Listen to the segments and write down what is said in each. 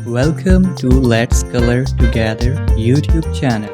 Welcome to Let's Color Together YouTube channel.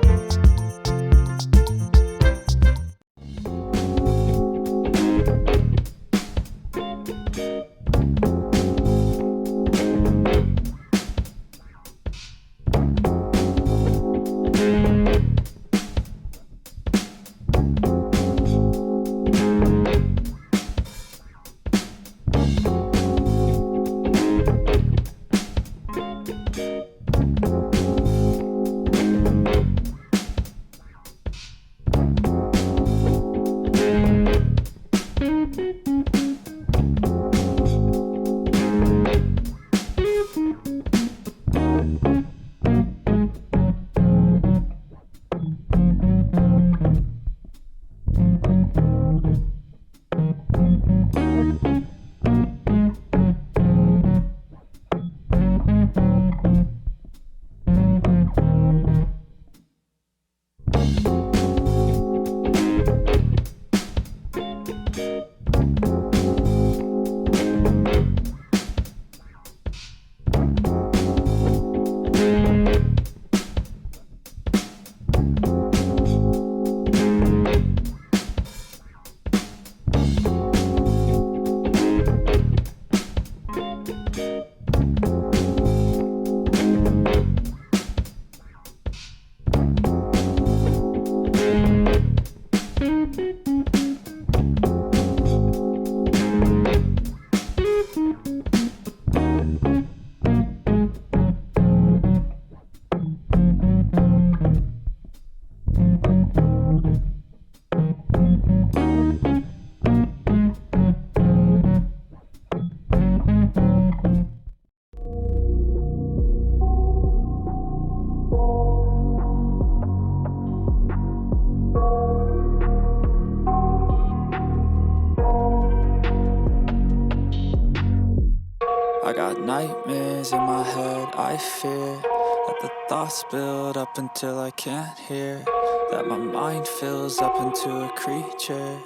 I got nightmares in my head, I fear that the thoughts build up until I can't hear, that my mind fills up into a creature,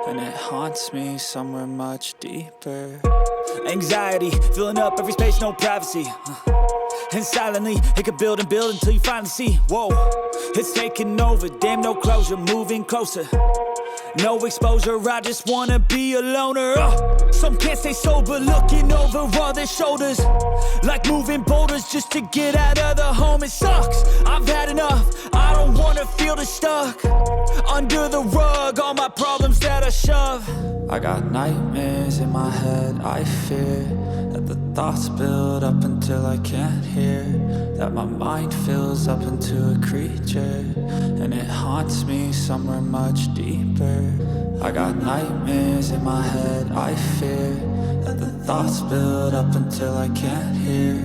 and it haunts me somewhere much deeper. Anxiety, filling up every space, no privacy. And silently, it could build and build until you finally see, whoa, it's taking over, damn no closure, moving closer. No exposure, I just wanna be a loner. Some can't stay sober, looking over all their shoulders, like moving boulders just to get out of the home. It sucks, I've had enough, I don't wanna feel the stuck under the rug, all my problems that I shove. I got nightmares in my head, I fear that the thoughts build up until I can't hear, that my mind fills up into a creature, and it haunts me somewhere much deeper. I got nightmares in my head, I fear that the thoughts build up until I can't hear,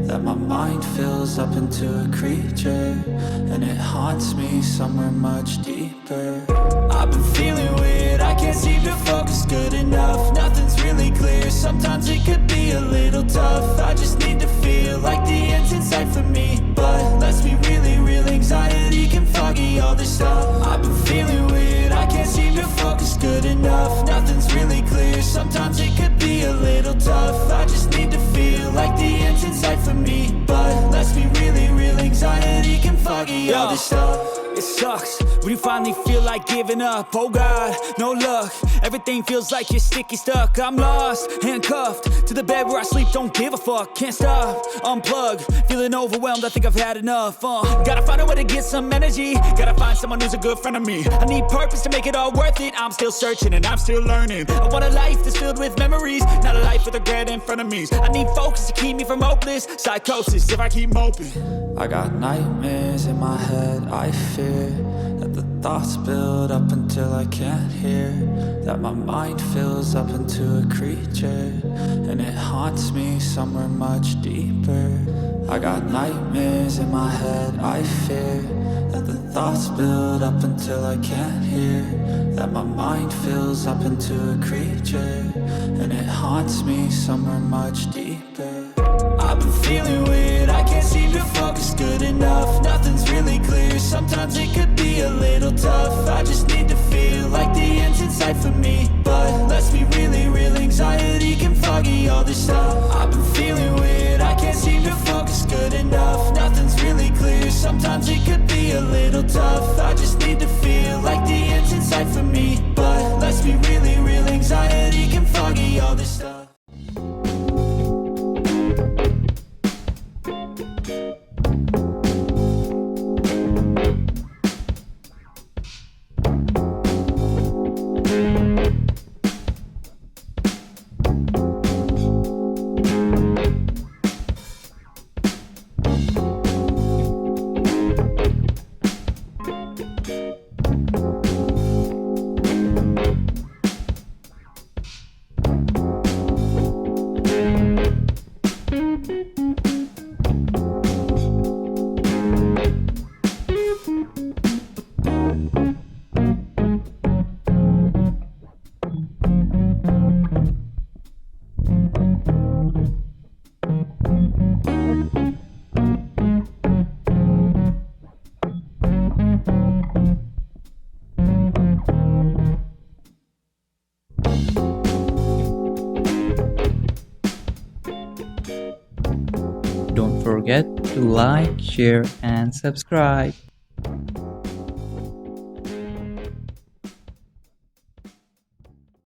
that my mind fills up into a creature, and it haunts me somewhere much deeper. I've been feeling weird, I can't seem to focus good enough. Nothing's really clear, sometimes it could be a little tough. I just need to feel like the end's in sight for me, but let's be really real, anxiety can foggy all this stuff. I've been feeling weird, I can't seem to focus good enough. Nothing's really clear, sometimes it could be a little tough. I just need to feel like the end's in sight for me, but let's be really real, anxiety can foggy all this stuff. It sucks when you finally feel like giving up. Oh God, no luck, everything feels like you're sticky stuck. I'm lost, handcuffed to the bed where I sleep, don't give a fuck. Can't stop, unplug, feeling overwhelmed, I think I've had enough. Gotta find a way to get some energy, gotta find someone who's a good friend of me. I need purpose to make it all worth it, I'm still searching and I'm still learning. I want a life that's filled with memories, not a life with regret and frenemies. I need focus to keep me from hopeless psychosis if I keep moping. I got nightmares in my head, I fear that the thoughts build up until I can't hear, that my mind fills up into a creature, and it haunts me somewhere much deeper. I got nightmares in my head, I fear that the thoughts build up until I can't hear, that my mind fills up into a creature, and it haunts me somewhere much deeper. I've been feeling weird, I can't seem to focus good enough. Nothing's really clear, sometimes it could be a little tough. I just need to feel like the end's in sight for me, but let's be really real, anxiety can foggy all this stuff. I've been feeling weird, I can't seem to focus good sometimes it could be a little tough. I just need to feel like the end's in sight for me. But let's be really real, anxiety can foggy all this stuff. Don't forget to like, share, and subscribe.